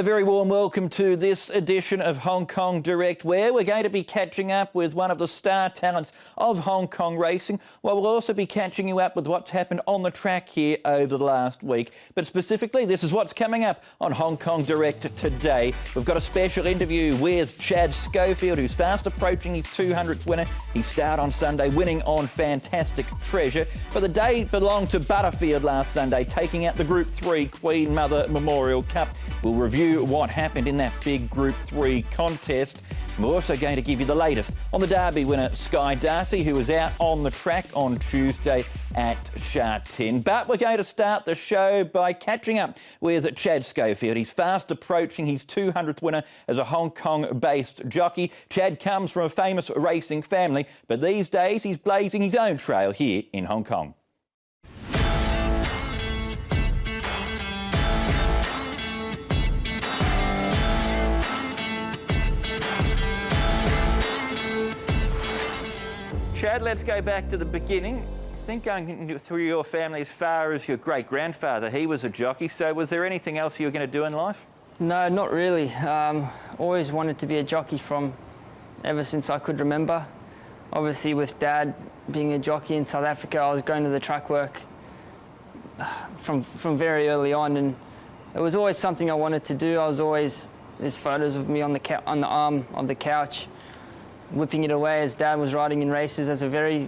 A very warm welcome to this edition of Hong Kong Direct, where we're going to be catching up with one of the star talents of Hong Kong racing, while we'll also be catching you up with what's happened on the track here over the last week. But specifically, this is what's coming up on Hong Kong Direct today. We've got a special interview with Chad Schofield, who's fast approaching his 200th winner. He started on Sunday, winning on Fantastic Treasure. But the day belonged to Butterfield last Sunday, taking out the Group 3 Queen Mother Memorial Cup. We'll review what happened in that big Group 3 contest. We're also going to give you the latest on the Derby winner Sky Darci, who was out on the track on Tuesday at Sha Tin. But we're going to start the show by catching up with Chad Schofield. He's fast approaching his 200th winner as a Hong Kong-based jockey. Chad comes from a famous racing family, but these days he's blazing his own trail here in Hong Kong. Chad, let's go back to the beginning. I think going through your family as far as your great-grandfather, he was a jockey, so was there anything else you were going to do in life? No, not really. Always wanted to be a jockey from ever since I could remember. Obviously with Dad being a jockey in South Africa, I was going to the track work from very early on, and it was always something I wanted to do. There's photos of me on the arm of the couch, whipping it away as Dad was riding in races as a very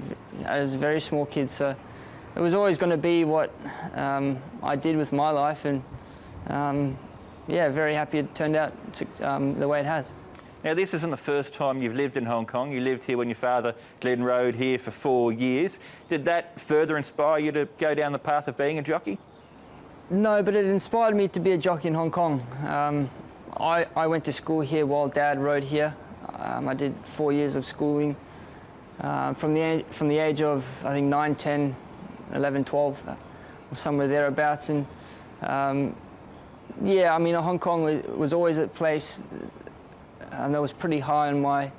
small kid. So it was always going to be what I did with my life, and yeah, very happy it turned out the way it has. Now, this isn't the first time you've lived in Hong Kong. You lived here when your father, Glenn, rode here for 4 years. Did that further inspire you to go down the path of being a jockey? No, but it inspired me to be a jockey in Hong Kong. I went to school here while Dad rode here. I did 4 years of schooling from the age of, I think, 9, 10, 11, 12, or somewhere thereabouts. And yeah, I mean, Hong Kong was always a place that was pretty high on my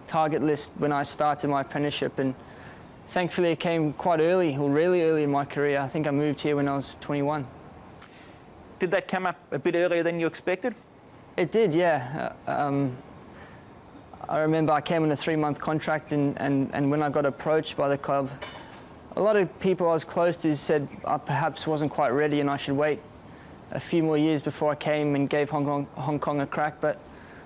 target list when I started my apprenticeship. And thankfully, it came quite early, or really early in my career. I think I moved here when I was 21. Did that come up a bit earlier than you expected? It did, yeah. I remember I came on a 3-month contract, and when I got approached by the club, a lot of people I was close to said I perhaps wasn't quite ready and I should wait a few more years before I came and gave Hong Kong a crack. But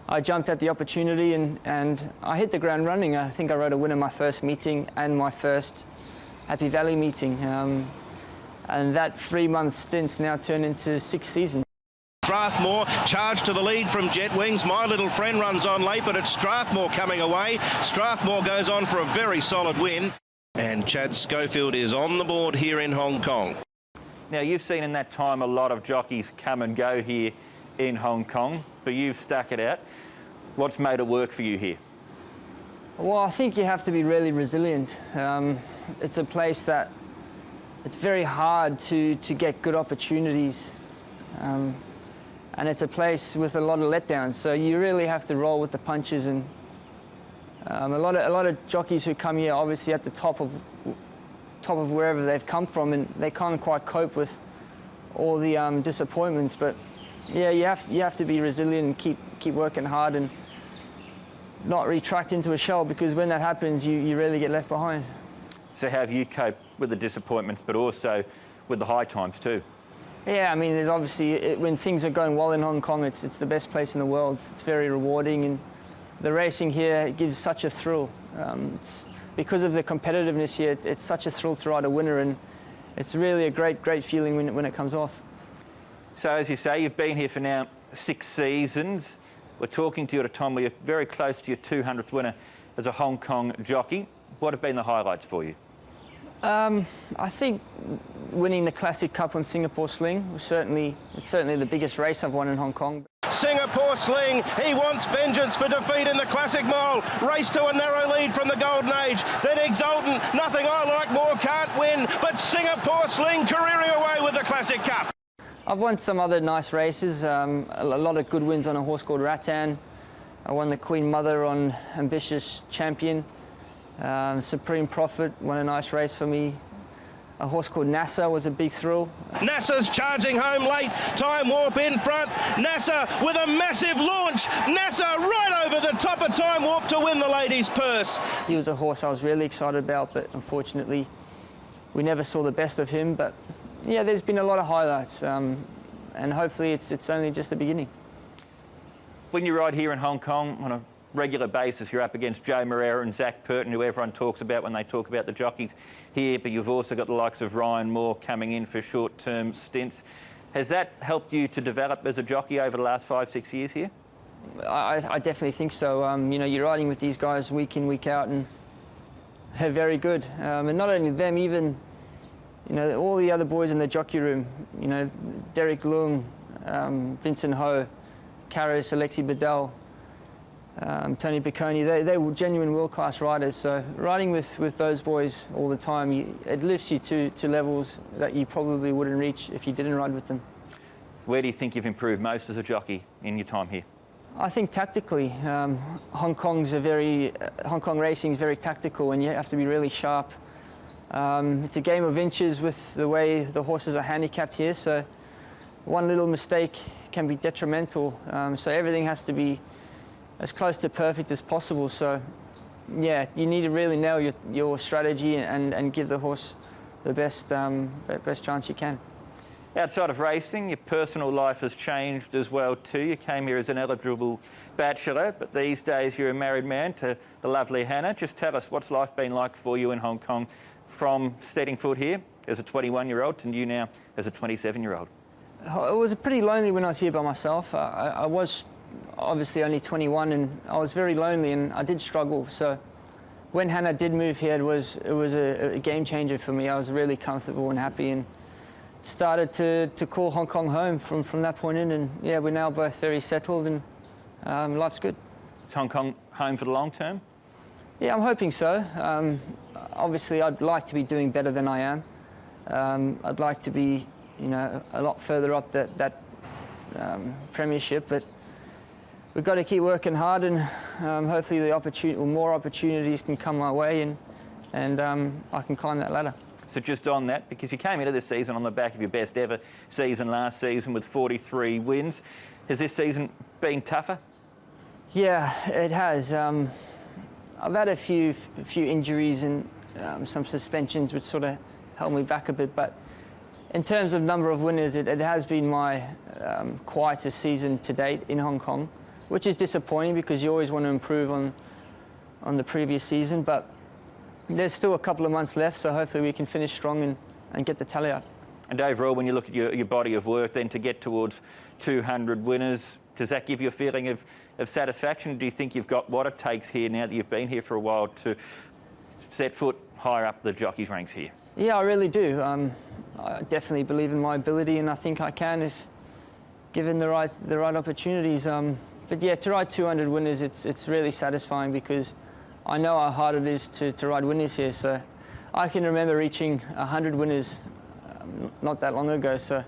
I jumped at the opportunity, and I hit the ground running. I think I rode a winner my first meeting and my first Happy Valley meeting. And that 3-month stint's now turned into 6 seasons. Strathmore charged to the lead from Jet Wings. My Little Friend runs on late, but it's Strathmore coming away. Strathmore goes on for a very solid win. And Chad Schofield is on the board here in Hong Kong. Now, you've seen in that time a lot of jockeys come and go here in Hong Kong, but you've stuck it out. What's made it work for you here? Well, I think you have to be really resilient. It's a place that it's very hard to get good opportunities. And it's a place with a lot of letdowns, so you really have to roll with the punches. And a lot of jockeys who come here, obviously at the top of wherever they've come from, and they can't quite cope with all the disappointments. But yeah, you have to be resilient and keep working hard and not retract into a shell, because when that happens, you really get left behind. So how have you coped with the disappointments, but also with the high times too? Yeah, I mean, there's obviously, when things are going well in Hong Kong, it's the best place in the world. It's very rewarding, and the racing here gives such a thrill. Because of the competitiveness here, it's such a thrill to ride a winner, and it's really a great feeling when it comes off. So as you say, you've been here for now 6 seasons. We're talking to you at a time where you're very close to your 200th winner as a Hong Kong jockey. What have been the highlights for you? I think winning the Classic Cup on Singapore Sling was certainly the biggest race I've won in Hong Kong. Singapore Sling, he wants vengeance for defeat in the Classic Mile. Race to a narrow lead from the Golden Age. Then Exultant, Nothing I Like More can't win, but Singapore Sling careering away with the Classic Cup. I've won some other nice races, a lot of good wins on a horse called Rattan. I won the Queen Mother on Ambitious Champion. Supreme Prophet won a nice race for me. A horse called NASA was a big thrill. NASA's charging home late. Time Warp in front. NASA with a massive launch. NASA right over the top of Time Warp to win the ladies' purse. He was a horse I was really excited about, but unfortunately we never saw the best of him. But yeah, there's been a lot of highlights, and hopefully it's only just the beginning. When you ride here in Hong Kong on a regular basis, you're up against Joe Moreira and Zach Purton, who everyone talks about when they talk about the jockeys here, but you've also got the likes of Ryan Moore coming in for short-term stints. Has that helped you to develop as a jockey over the last 5-6 years here? I definitely think so. You know, you're riding with these guys week in, week out, and they're very good. And not only them, even, you know, all the other boys in the jockey room, you know, Derek Leung, Vincent Ho, Karras, Alexi Bedell, Tony Piccone, they were genuine world-class riders. So riding with those boys all the time, it lifts you to levels that you probably wouldn't reach if you didn't ride with them. Where do you think you've improved most as a jockey in your time here? I think tactically, Hong Kong racing is very tactical, and you have to be really sharp. It's a game of inches with the way the horses are handicapped here, so one little mistake can be detrimental. So everything has to be as close to perfect as possible. So yeah, you need to really nail your strategy and give the horse the best chance you can. Outside of racing, your personal life has changed as well too. You came here as an eligible bachelor, but these days you're a married man to the lovely Hannah. Just tell us, what's life been like for you in Hong Kong from setting foot here as a 21-year-old to you now as a 27-year-old? It was pretty lonely when I was here by myself. I was obviously only 21, and I was very lonely, and I did struggle. So when Hannah did move here, it was a game changer for me. I was really comfortable and happy, and started to call Hong Kong home from that point in. And yeah, we're now both very settled, and life's good. Is Hong Kong home for the long term? Yeah, I'm hoping so. Obviously, I'd like to be doing better than I am. I'd like to be, you know, a lot further up that premiership, but we've got to keep working hard, and hopefully more opportunities can come my way, and I can climb that ladder. So just on that, because you came into this season on the back of your best ever season last season with 43 wins, has this season been tougher? Yeah, it has. I've had a few injuries and some suspensions which sort of held me back a bit, but in terms of number of winners, it has been my quietest season to date in Hong Kong, which is disappointing because you always want to improve on the previous season, but there's still a couple of months left, so hopefully we can finish strong and get the tally up. And overall, when you look at your body of work then to get towards 200 winners, does that give you a feeling of satisfaction? Do you think you've got what it takes here now that you've been here for a while to set foot higher up the jockeys' ranks here? Yeah, I really do. I definitely believe in my ability, and I think I can if given the right opportunities. But yeah, to ride 200 winners, it's really satisfying because I know how hard it is to ride winners here. So I can remember reaching 100 winners not that long ago. So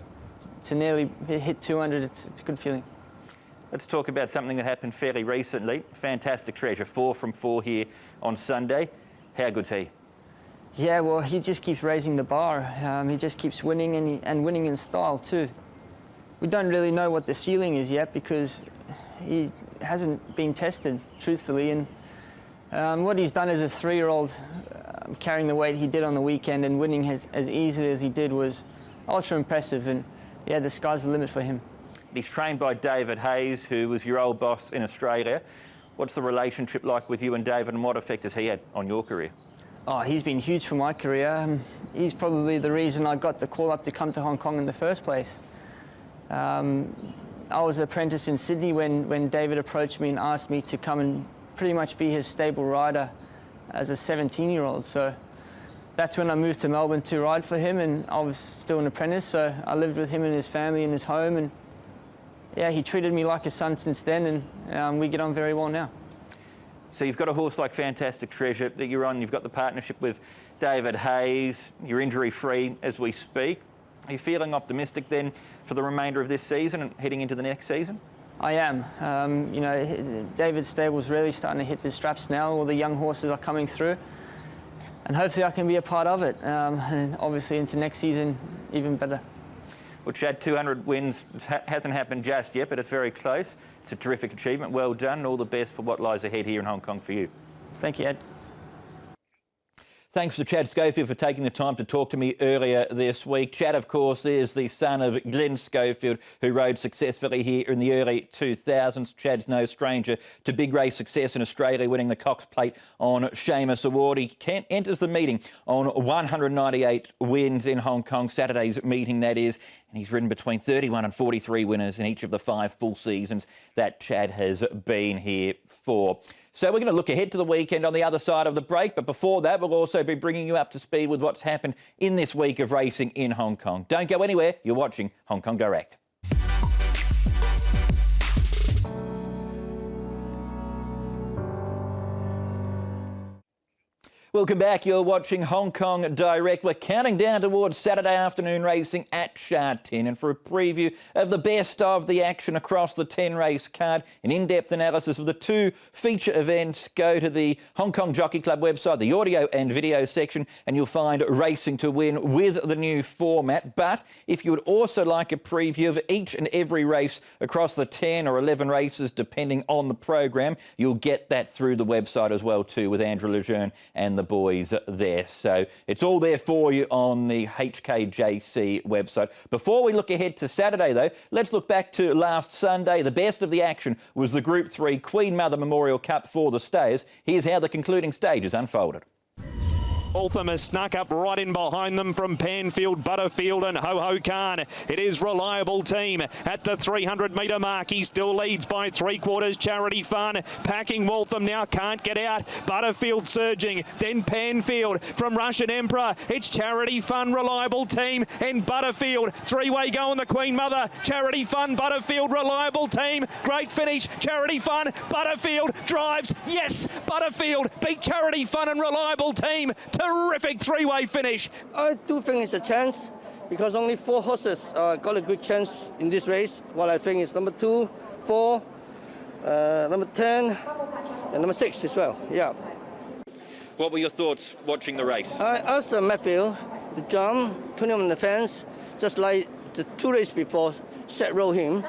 to nearly hit 200, it's a good feeling. Let's talk about something that happened fairly recently. Fantastic Treasure, 4 from 4 here on Sunday. How good's he? Yeah, well, he just keeps raising the bar. He just keeps winning, and winning in style too. We don't really know what the ceiling is yet because he hasn't been tested, truthfully. And what he's done as a 3-year-old, carrying the weight he did on the weekend and winning as easily as he did was ultra impressive. And yeah, the sky's the limit for him. He's trained by David Hayes, who was your old boss in Australia. What's the relationship like with you and David, and what effect has he had on your career? Oh, he's been huge for my career. He's probably the reason I got the call up to come to Hong Kong in the first place. I was an apprentice in Sydney when David approached me and asked me to come and pretty much be his stable rider as a 17-year-old. So that's when I moved to Melbourne to ride for him, and I was still an apprentice, so I lived with him and his family in his home, and yeah, he treated me like a son since then, and we get on very well now. So you've got a horse like Fantastic Treasure that you're on, you've got the partnership with David Hayes, you're injury-free as we speak. Are you feeling optimistic then for the remainder of this season and heading into the next season? I am. You know, David's stable's really starting to hit the straps now. All the young horses are coming through. hopefully I can be a part of it, and obviously into next season even better. Well, Chad, 200 wins hasn't happened just yet, but it's very close. It's a terrific achievement. Well done, and all the best for what lies ahead here in Hong Kong for you. Thank you, Ed. Thanks to Chad Schofield for taking the time to talk to me earlier this week. Chad, of course, is the son of Glenn Schofield, who rode successfully here in the early 2000s. Chad's no stranger to big race success in Australia, winning the Cox Plate on Seamus Award. He enters the meeting on 198 wins in Hong Kong, Saturday's meeting that is, and he's ridden between 31 and 43 winners in each of the 5 full seasons that Chad has been here for. So we're going to look ahead to the weekend on the other side of the break, but before that we'll also be bringing you up to speed with what's happened in this week of racing in Hong Kong. Don't go anywhere, you're watching Hong Kong Direct. Welcome back. You're watching Hong Kong Direct. We're counting down towards Saturday afternoon racing at Sha Tin. And for a preview of the best of the action across the 10-race card, an in-depth analysis of the 2 feature events, go to the Hong Kong Jockey Club website, the audio and video section, and you'll find Racing to Win with the new format. But if you would also like a preview of each and every race across the 10 or 11 races, depending on the program, you'll get that through the website as well too, with Andrew Lejeune and the boys there. So it's all there for you on the HKJC website. Before we look ahead to Saturday though, let's look back to last Sunday. The best of the action was the Group 3 Queen Mother Memorial Cup for the Stayers. Here's how the concluding stages unfolded. Waltham has snuck up right in behind them from Panfield, Butterfield and Ho Ho Khan. It is Reliable Team at the 300-metre mark. He still leads by 3/4. Charity Fun packing Waltham now, can't get out. Butterfield surging, then Panfield from Russian Emperor. It's Charity Fun, Reliable Team and Butterfield. 3-way go on the Queen Mother. Charity Fun, Butterfield, Reliable Team. Great finish. Charity Fun, Butterfield drives. Yes, Butterfield beat Charity Fun and Reliable Team. Terrific 3-way finish. I do think it's a chance because only 4 horses got a good chance in this race. What I think is number 2, 4, number 10, and number 6 as well. Yeah. What were your thoughts watching the race? I asked Matthew to jump, put him on the fence, just like the 2 races before. Set roll him.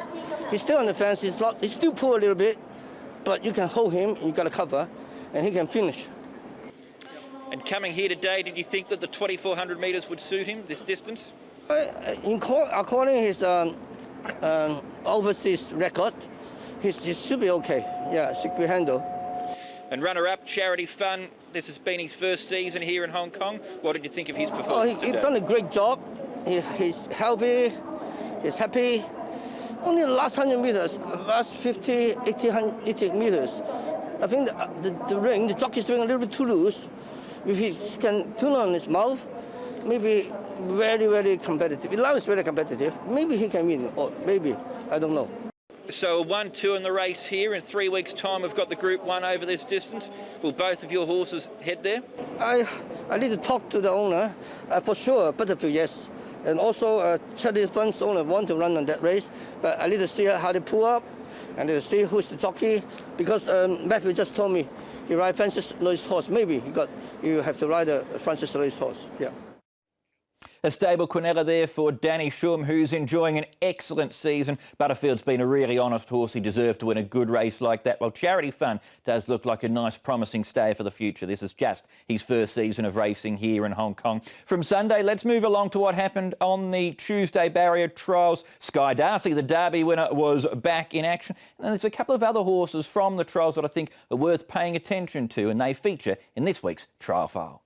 He's still on the fence. He's still pull a little bit, but you can hold him. You got to cover, and he can finish. And coming here today, did you think that the 2,400 metres would suit him, this distance? According to his overseas record, he should be okay. Yeah, should be handled. And runner-up, Charity Fun, this has been his first season here in Hong Kong. What did you think of his performance He's today? done a great job. He's healthy, he's happy. Only the last 100 metres, last 50, 80 metres, I think the jockey's ring a little bit too loose. If he can tune on his mouth, maybe very, very competitive. Now it's very competitive. Maybe he can win, or maybe, I don't know. So a 1-2 in the race here. In 3 weeks' time, we've got the Group 1 over this distance. Will both of your horses head there? I need to talk to the owner. For sure, Butterfield, yes. And also, Charity Fun's owner want to run on that race. But I need to see how they pull up, and to see who's the jockey. Because Matthew just told me he ride Francis Lewis' horse. Maybe you have to ride a Francis Lewis horse. Yeah. A stable Quinella there for Danny Shum, who's enjoying an excellent season. Butterfield's been a really honest horse. He deserved to win a good race like that. Well, Charity Fun does look like a nice, promising stay for the future. This is just his first season of racing here in Hong Kong. From Sunday, let's move along to what happened on the Tuesday barrier trials. Sky Darci, the Derby winner, was back in action. And then there's a couple of other horses from the trials that I think are worth paying attention to, and they feature in this week's trial file.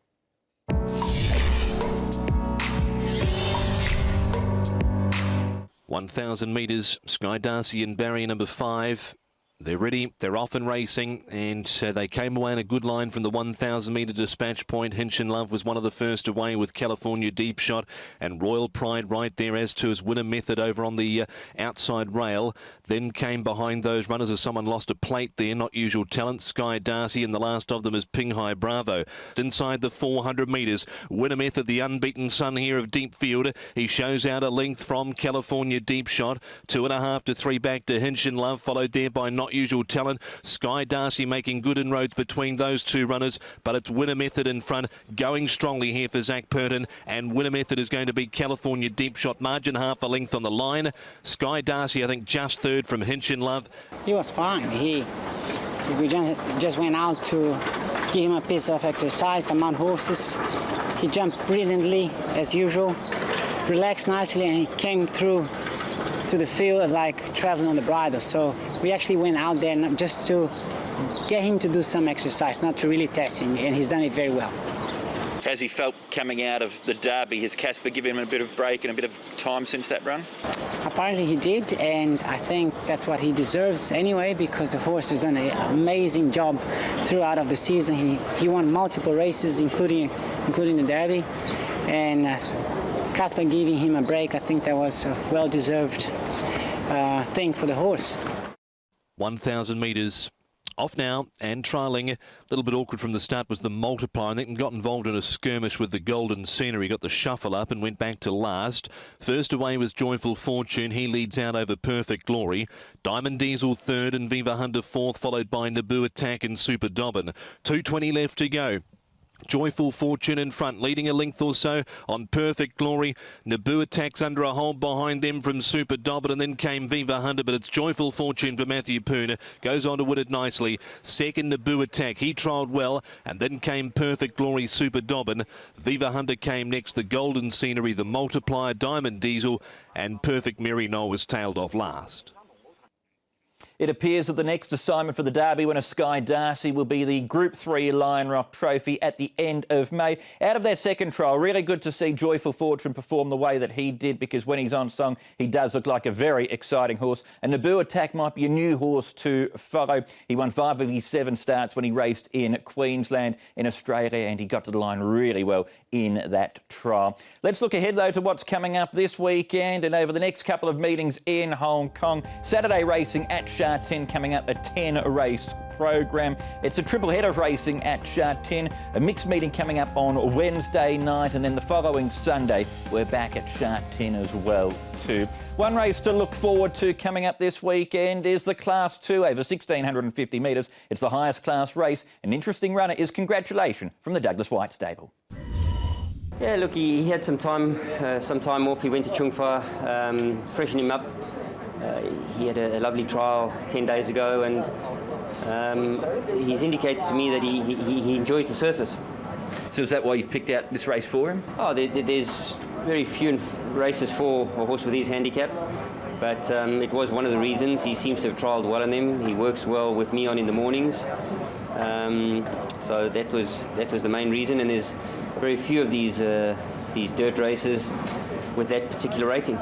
1,000 metres, Sky Darci in barrier number 5. They're ready, they're off and racing, and they came away in a good line from the 1,000 metre dispatch point. Hinch and Love was one of the first away with California Deep Shot, and Royal Pride right there, as to his winner method over on the outside rail. Then came behind those runners as someone lost a plate there, Not Usual Talent, Sky Darci, and the last of them is Pinghai Bravo. Inside the 400 metres, winner method, the unbeaten son here of Deepfield. He shows out a length from California Deep Shot, 2.5 to 3 back to Hinch and Love, followed there by Not not usual talent. Sky Darci making good inroads between those two runners, but it's Winner Method in front, going strongly here for Zach Purton, and Winner Method is going to be California Deep Shot, margin half a length on the line. Sky Darci, I think, just third from Hinchin Love. He was fine. We just went out to give him a piece of exercise among horses. He jumped brilliantly as usual, relaxed nicely, and he came through to the field like traveling on the bridle. So we actually went out there just to get him to do some exercise, not to really test him, and he's done it very well. Has he felt coming out of the Derby? Has Casper given him a bit of break and a bit of time since that run? Apparently he did, and I think that's what he deserves anyway, because the horse has done an amazing job throughout of the season. He won multiple races, including the Derby, and Casper giving him a break, I think that was a well-deserved thing for the horse. 1,000 metres. Off now and trialling. A little bit awkward from the start was the multiplier. I think he got involved in a skirmish with the Golden Scenery. Got the shuffle up and went back to last. First away was Joyful Fortune. He leads out over Perfect Glory. Diamond Diesel third and Viva Hunter fourth, followed by Naboo Attack and Super Dobbin. 2:20 left to go. Joyful Fortune in front, leading a length or so on Perfect Glory. Naboo Attack's under a hold behind them from Super Dobbin, and then came Viva Hunter, but it's Joyful Fortune for Matthew Poona. Goes on to win it nicely. Second, Naboo Attack. He trialled well, and then came Perfect Glory, Super Dobbin. Viva Hunter came next, the Golden Scenery, the Multiplier, Diamond Diesel, and Perfect Mary Noel was tailed off last. It appears that the next assignment for the Derby winner Sky Darci will be the Group 3 Lion Rock Trophy at the end of May. Out of that second trial, really good to see Joyful Fortune perform the way that he did, because when he's on song, he does look like a very exciting horse. And Naboo Attack might be a new horse to follow. He won 5 of his 7 starts when he raced in Queensland in Australia, and he got to the line really well in that trial. Let's look ahead, though, to what's coming up this weekend and over the next couple of meetings in Hong Kong. Saturday racing at Sha Tin coming up, a 10-race program. It's a triple head of racing at Sha Tin, a mixed meeting coming up on Wednesday night, and then the following Sunday we're back at Sha Tin as well too. One race to look forward to coming up this weekend is the Class 2 over 1,650 metres. It's the highest class race. An interesting runner is Congratulation from the Douglas Whyte stable. Yeah, look, he had some time off. He went to Chung Fa, freshened him up. He had a lovely trial 10 days ago, and he's indicated to me that he enjoys the surface. So is that why you've picked out this race for him? Oh, there's very few races for a horse with his handicap, but it was one of the reasons. He seems to have trialled well in them. He works well with me on in the mornings, so that was the main reason. And there's very few of these dirt races with that particular rating.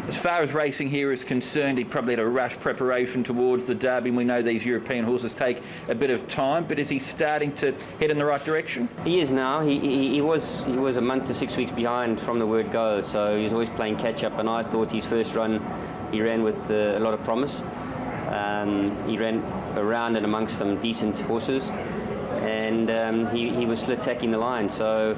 As far as racing here is concerned, he probably had a rush preparation towards the Derby. We know these European horses take a bit of time, but is he starting to head in the right direction? He is now. He was a month to 6 weeks behind from the word go, so he was always playing catch up. And I thought his first run, he ran with a lot of promise. He ran around and amongst some decent horses, and he was still attacking the line. So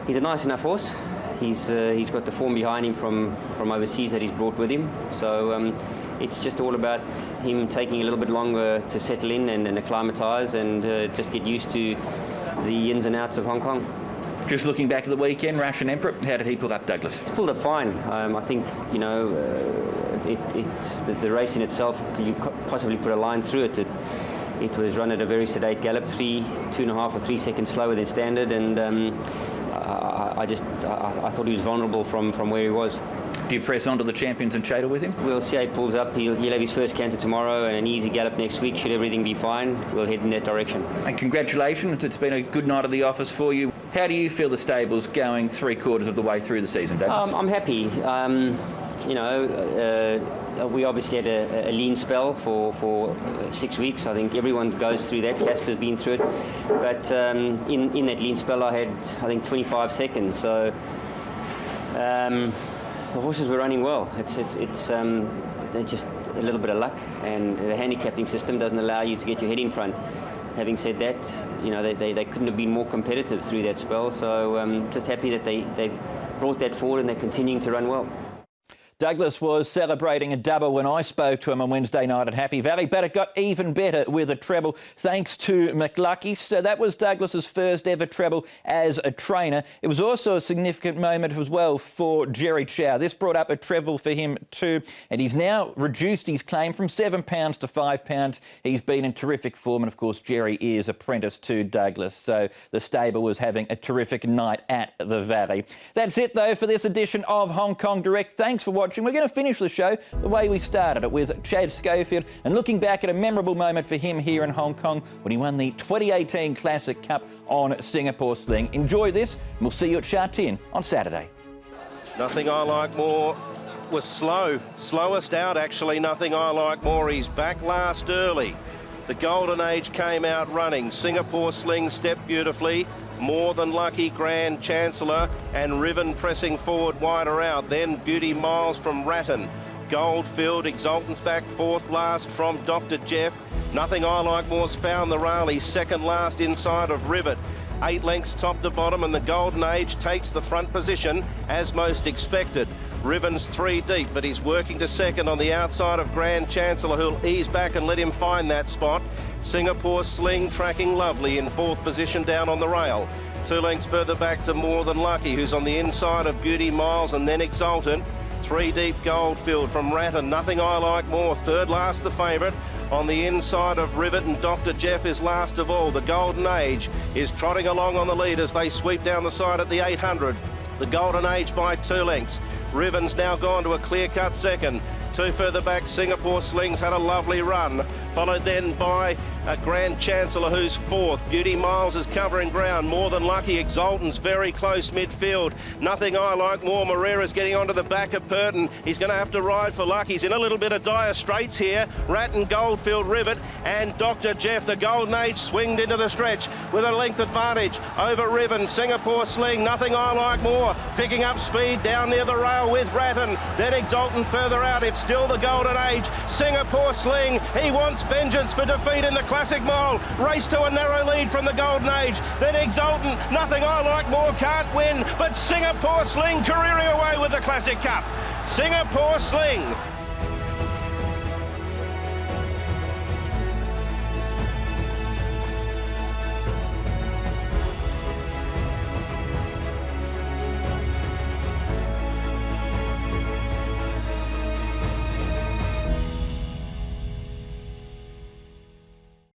he's a nice enough horse. He's got the form behind him from overseas that he's brought with him. So it's just all about him taking a little bit longer to settle in and acclimatise and just get used to the ins and outs of Hong Kong. Just looking back at the weekend, Russian Emperor, how did he pull up, Douglas? He pulled up fine. I think, you know, the race in itself, you possibly put a line through it. It was run at a very sedate gallop, 2.5 or 3 seconds slower than standard, and I thought he was vulnerable from where he was. Do you press on to the champions and Chater with him? We'll see how he pulls up. He'll have his first canter tomorrow and an easy gallop next week. Should everything be fine, we'll head in that direction. And congratulations, it's been a good night at the office for you. How do you feel the stable's going 3/4 of the way through the season, Douglas? I'm happy. We obviously had a lean spell for 6 weeks. I think everyone goes through that. Casper's been through it. But in that lean spell, I had, I think, 25 seconds. So the horses were running well. It's just a little bit of luck, and the handicapping system doesn't allow you to get your head in front. Having said that, you know, they couldn't have been more competitive through that spell. So just happy that they brought that forward and they're continuing to run well. Douglas was celebrating a double when I spoke to him on Wednesday night at Happy Valley, but it got even better with a treble thanks to McLucky. So that was Douglas's first ever treble as a trainer. It was also a significant moment as well for Jerry Chow. This brought up a treble for him too, and he's now reduced his claim from £7 to £5. He's been in terrific form, and of course Jerry is apprentice to Douglas, so the stable was having a terrific night at the Valley. That's it though for this edition of Hong Kong Direct. Thanks for watching. We're going to finish the show the way we started it, with Chad Schofield and looking back at a memorable moment for him here in Hong Kong when he won the 2018 Classic Cup on Singapore Sling. Enjoy this, and we'll see you at Sha Tin on Saturday. Nothing I Like More was slowest out actually. Nothing I Like More. He's back last early. The Golden Age came out running. Singapore Sling stepped beautifully. More Than Lucky, Grand Chancellor, and Riven pressing forward wider out. Then Beauty Miles from Ratton. Goldfield, Exultant's back fourth last from Dr. Jeff. Nothing I Like More's found the rail. He's second last inside of Rivet. 8 lengths top to bottom, and the Golden Age takes the front position as most expected. Riven's 3 deep, but he's working to second on the outside of Grand Chancellor, who'll ease back and let him find that spot. Singapore Sling tracking lovely in fourth position down on the rail. 2 lengths further back to More Than Lucky, who's on the inside of Beauty Miles and then Exultant. 3 deep Goldfield from Ratton. Nothing I Like More, third last the favourite. On the inside of Rivet, and Dr. Jeff is last of all. The Golden Age is trotting along on the lead as they sweep down the side at the 800. The Golden Age by 2 lengths. Riven's now gone to a clear-cut second. 2 further back, Singapore Sling's had a lovely run, followed then by a Grand Chancellor, who's fourth. Beauty Miles is covering ground. More Than Lucky, Exultant's very close midfield. Nothing I Like More. Moreira's getting onto the back of Purton. He's going to have to ride for luck. He's in a little bit of dire straits here. Ratton, Goldfield, Rivet, and Dr. Jeff. The Golden Age swinged into the stretch with a length advantage over Riven. Singapore Sling, Nothing I Like More, picking up speed down near the rail with Ratton. Then Exultant further out. It's still the Golden Age. Singapore Sling, he wants vengeance for defeat in the Classic Mile. Race to a narrow lead from the Golden Age. Then Exultant, Nothing I Like More can't win, but Singapore Sling careering away with the Classic Cup. Singapore Sling